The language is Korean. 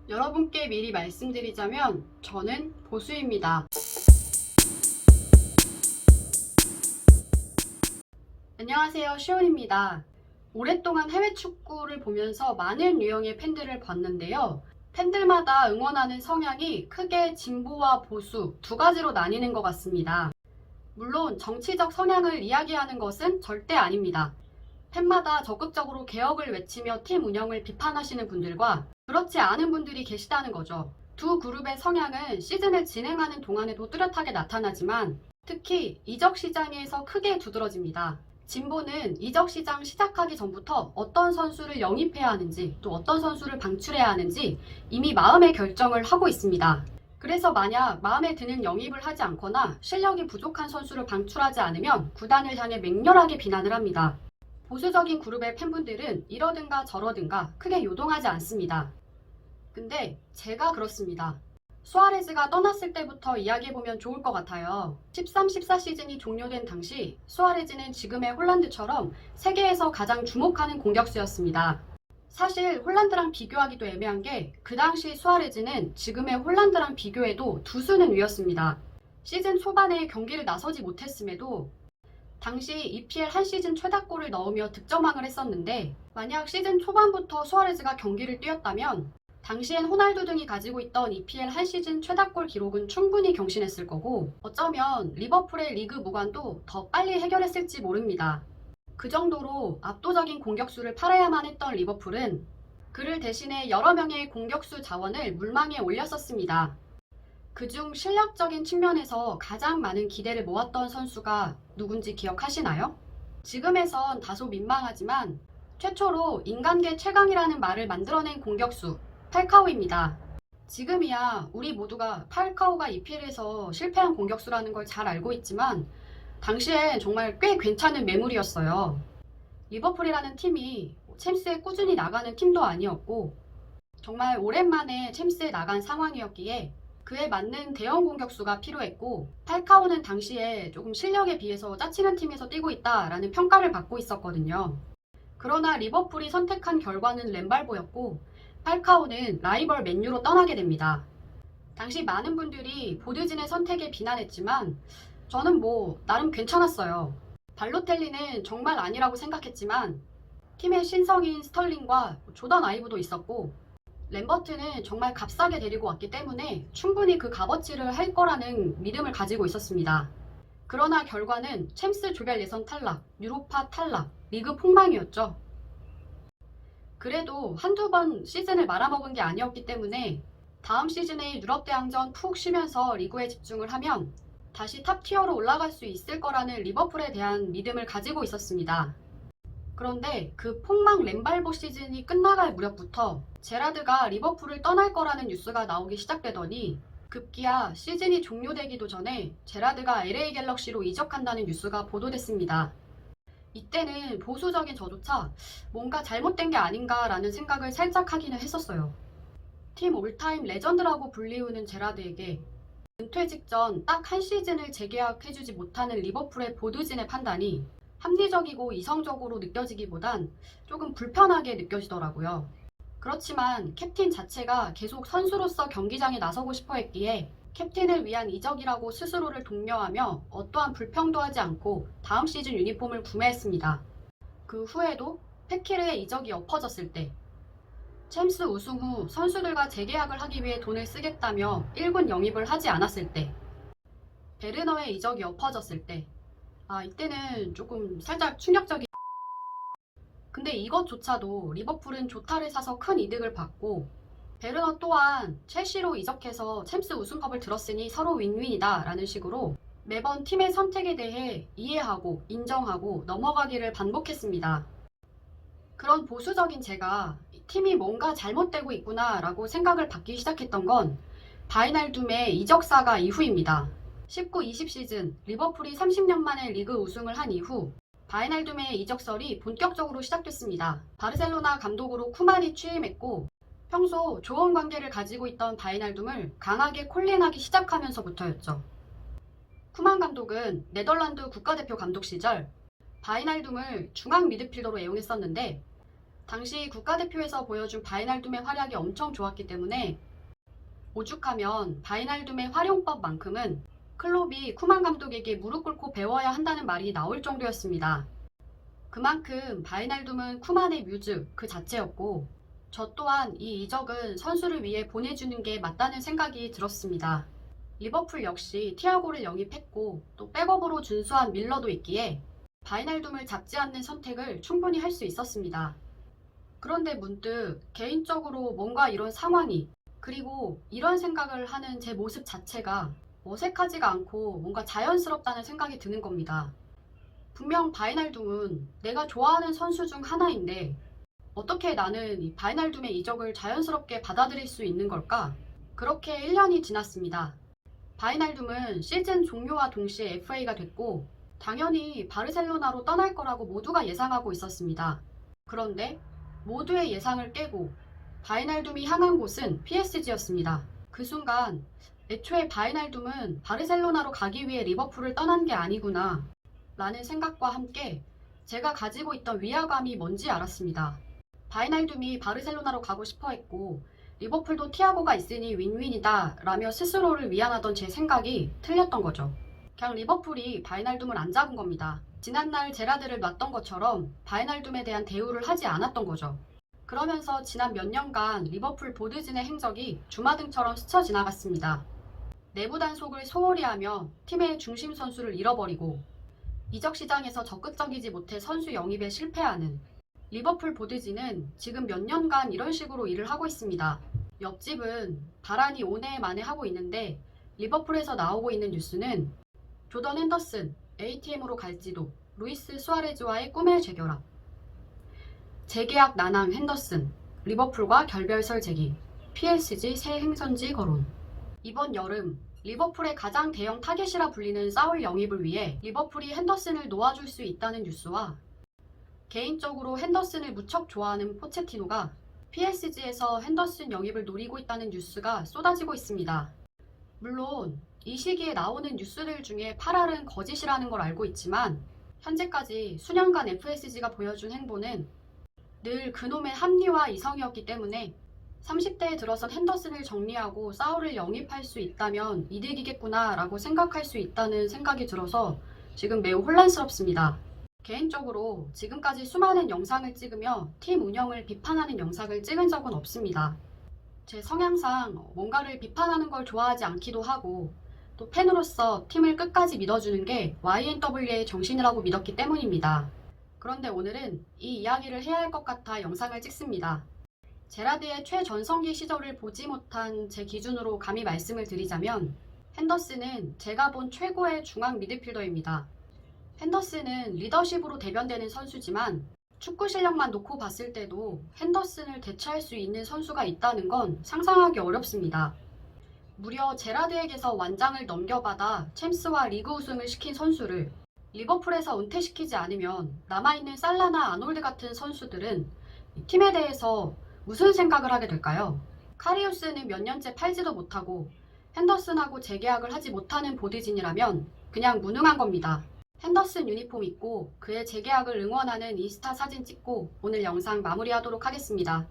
여러분께 미리 말씀드리자면 저는 보수입니다. 안녕하세요, 시온입니다. 오랫동안 해외 축구를 보면서 많은 유형의 팬들을 봤는데요. 팬들마다 응원하는 성향이 크게 진보와 보수 두 가지로 나뉘는 것 같습니다. 물론 정치적 성향을 이야기하는 것은 절대 아닙니다. 팬마다 적극적으로 개혁을 외치며 팀 운영을 비판하시는 분들과 그렇지 않은 분들이 계시다는 거죠. 두 그룹의 성향은 시즌을 진행하는 동안에도 뚜렷하게 나타나지만 특히 이적 시장에서 크게 두드러집니다. 진보는 이적 시장 시작하기 전부터 어떤 선수를 영입해야 하는지 또 어떤 선수를 방출해야 하는지 이미 마음의 결정을 하고 있습니다. 그래서 만약 마음에 드는 영입을 하지 않거나 실력이 부족한 선수를 방출하지 않으면 구단을 향해 맹렬하게 비난을 합니다. 보수적인 그룹의 팬분들은 이러든가 저러든가 크게 요동하지 않습니다. 근데 제가 그렇습니다. 수아레즈가 떠났을 때부터 이야기해보면 좋을 것 같아요. 13-14 시즌이 종료된 당시 수아레즈는 지금의 홀란드처럼 세계에서 가장 주목하는 공격수였습니다. 사실 홀란드랑 비교하기도 애매한 게 그 당시 수아레즈는 지금의 홀란드랑 비교해도 두 수는 위였습니다. 시즌 초반에 경기를 나서지 못했음에도 당시 EPL 한 시즌 최다골을 넣으며 득점왕을 했었는데 만약 시즌 초반부터 수아레즈가 경기를 뛰었다면 당시엔 호날두 등이 가지고 있던 EPL 한 시즌 최다골 기록은 충분히 경신했을 거고 어쩌면 리버풀의 리그 무관도 더 빨리 해결했을지 모릅니다. 그 정도로 압도적인 공격수를 팔아야만 했던 리버풀은 그를 대신해 여러 명의 공격수 자원을 물망에 올렸었습니다. 그중 실력적인 측면에서 가장 많은 기대를 모았던 선수가 누군지 기억하시나요? 지금에선 다소 민망하지만 최초로 인간계 최강이라는 말을 만들어낸 공격수 팔카오입니다. 지금이야 우리 모두가 팔카오가 EPL에서 실패한 공격수라는 걸 잘 알고 있지만 당시엔 정말 꽤 괜찮은 매물이었어요. 리버풀이라는 팀이 챔스에 꾸준히 나가는 팀도 아니었고 정말 오랜만에 챔스에 나간 상황이었기에 그에 맞는 대형 공격수가 필요했고 팔카오는 당시에 조금 실력에 비해서 짜치는 팀에서 뛰고 있다라는 평가를 받고 있었거든요. 그러나 리버풀이 선택한 결과는 램발보였고 팔카오는 라이벌 맨유로 떠나게 됩니다. 당시 많은 분들이 보드진의 선택에 비난했지만 저는 나름 괜찮았어요. 발로텔리는 정말 아니라고 생각했지만 팀의 신성인 스털링과 조던 아이브도 있었고 램버트는 정말 값싸게 데리고 왔기 때문에 충분히 그 값어치를 할 거라는 믿음을 가지고 있었습니다. 그러나 결과는 챔스 조별 예선 탈락, 유로파 탈락, 리그 폭망이었죠. 그래도 한두 번 시즌을 말아먹은 게 아니었기 때문에 다음 시즌에 유럽 대항전 푹 쉬면서 리그에 집중을 하면 다시 탑티어로 올라갈 수 있을 거라는 리버풀에 대한 믿음을 가지고 있었습니다. 그런데 그 폭망 램발보 시즌이 끝나갈 무렵부터 제라드가 리버풀을 떠날 거라는 뉴스가 나오기 시작되더니 급기야 시즌이 종료되기도 전에 제라드가 LA 갤럭시로 이적한다는 뉴스가 보도됐습니다. 이때는 보수적인 저조차 뭔가 잘못된 게 아닌가라는 생각을 살짝 하기는 했었어요. 팀 올타임 레전드라고 불리우는 제라드에게 은퇴 직전 딱 한 시즌을 재계약해주지 못하는 리버풀의 보드진의 판단이 합리적이고 이성적으로 느껴지기보단 조금 불편하게 느껴지더라고요. 그렇지만 캡틴 자체가 계속 선수로서 경기장에 나서고 싶어 했기에 캡틴을 위한 이적이라고 스스로를 독려하며 어떠한 불평도 하지 않고 다음 시즌 유니폼을 구매했습니다. 그 후에도 페키르의 이적이 엎어졌을 때 챔스 우승 후 선수들과 재계약을 하기 위해 돈을 쓰겠다며 1군 영입을 하지 않았을 때 베르너의 이적이 엎어졌을 때 이때는 조금 살짝 충격적인. 근데 이것조차도 리버풀은 조타를 사서 큰 이득을 받고 베르너 또한 첼시로 이적해서 챔스 우승컵을 들었으니 서로 윈윈이다 라는 식으로 매번 팀의 선택에 대해 이해하고 인정하고 넘어가기를 반복했습니다. 그런 보수적인 제가 팀이 뭔가 잘못되고 있구나 라고 생각을 받기 시작했던 건 바이날둠의 이적사가 이후입니다. 19-20 시즌 리버풀이 30년 만에 리그 우승을 한 이후 바이날둠의 이적설이 본격적으로 시작됐습니다. 바르셀로나 감독으로 쿠만이 취임했고 평소 좋은 관계를 가지고 있던 바이날둠을 강하게 콜링하기 시작하면서부터였죠. 쿠만 감독은 네덜란드 국가대표 감독 시절 바이날둠을 중앙 미드필더로 애용했었는데 당시 국가대표에서 보여준 바이날둠의 활약이 엄청 좋았기 때문에 오죽하면 바이날둠의 활용법만큼은 클롭이 쿠만 감독에게 무릎 꿇고 배워야 한다는 말이 나올 정도였습니다. 그만큼 바이날둠은 쿠만의 뮤즈 그 자체였고 저 또한 이 이적은 선수를 위해 보내주는 게 맞다는 생각이 들었습니다. 리버풀 역시 티아고를 영입했고 또 백업으로 준수한 밀러도 있기에 바이날둠을 잡지 않는 선택을 충분히 할 수 있었습니다. 그런데 문득 개인적으로 뭔가 이런 상황이 그리고 이런 생각을 하는 제 모습 자체가 어색하지가 않고 뭔가 자연스럽다는 생각이 드는 겁니다. 분명 바이날둠은 내가 좋아하는 선수 중 하나인데 어떻게 나는 이 바이날둠의 이적을 자연스럽게 받아들일 수 있는 걸까? 그렇게 1년이 지났습니다. 바이날둠은 시즌 종료와 동시에 FA가 됐고 당연히 바르셀로나로 떠날 거라고 모두가 예상하고 있었습니다. 그런데 모두의 예상을 깨고 바이날둠이 향한 곳은 PSG였습니다. 그 순간 애초에 바이날둠은 바르셀로나로 가기 위해 리버풀을 떠난 게 아니구나 라는 생각과 함께 제가 가지고 있던 위화감이 뭔지 알았습니다. 바이날둠이 바르셀로나로 가고 싶어 했고 리버풀도 티아고가 있으니 윈윈이다 라며 스스로를 위안하던 제 생각이 틀렸던 거죠. 그냥 리버풀이 바이날둠을 안 잡은 겁니다. 지난날 제라드를 놨던 것처럼 바이날둠에 대한 대우를 하지 않았던 거죠. 그러면서 지난 몇 년간 리버풀 보드진의 행적이 주마등처럼 스쳐 지나갔습니다. 내부 단속을 소홀히 하며 팀의 중심 선수를 잃어버리고 이적 시장에서 적극적이지 못해 선수 영입에 실패하는 리버풀 보드진은 지금 몇 년간 이런 식으로 일을 하고 있습니다. 옆집은 바란이 오네 만에 하고 있는데 리버풀에서 나오고 있는 뉴스는 조던 핸더슨, ATM으로 갈지도, 루이스 수아레즈와의 꿈의 재결합, 재계약 난항 핸더슨, 리버풀과 결별설 제기, PSG 새 행선지 거론. 이번 여름 리버풀의 가장 대형 타겟이라 불리는 사울 영입을 위해 리버풀이 핸더슨을 놓아줄 수 있다는 뉴스와 개인적으로 핸더슨을 무척 좋아하는 포체티노가 PSG에서 핸더슨 영입을 노리고 있다는 뉴스가 쏟아지고 있습니다. 물론 이 시기에 나오는 뉴스들 중에 8알은 거짓이라는 걸 알고 있지만 현재까지 수년간 FSG가 보여준 행보는 늘 그놈의 합리화 이성이었기 때문에 30대에 들어선 핸더슨을 정리하고 사울을 영입할 수 있다면 이득이겠구나 라고 생각할 수 있다는 생각이 들어서 지금 매우 혼란스럽습니다. 개인적으로 지금까지 수많은 영상을 찍으며 팀 운영을 비판하는 영상을 찍은 적은 없습니다. 제 성향상 뭔가를 비판하는 걸 좋아하지 않기도 하고 또 팬으로서 팀을 끝까지 믿어주는 게 YNW의 정신이라고 믿었기 때문입니다. 그런데 오늘은 이 이야기를 해야 할 것 같아 영상을 찍습니다. 제라드의 최전성기 시절을 보지 못한 제 기준으로 감히 말씀을 드리자면 핸더슨은 제가 본 최고의 중앙 미드필더입니다. 핸더슨은 리더십으로 대변되는 선수지만 축구 실력만 놓고 봤을 때도 핸더슨을 대체할 수 있는 선수가 있다는 건 상상하기 어렵습니다. 무려 제라드에게서 완장을 넘겨받아 챔스와 리그 우승을 시킨 선수를 리버풀에서 은퇴시키지 않으면 남아있는 살라나 아놀드 같은 선수들은 팀에 대해서 무슨 생각을 하게 될까요? 카리우스는 몇 년째 팔지도 못하고 핸더슨하고 재계약을 하지 못하는 보드진이라면 그냥 무능한 겁니다. 핸더슨 유니폼 입고 그의 재계약을 응원하는 인스타 사진 찍고 오늘 영상 마무리하도록 하겠습니다.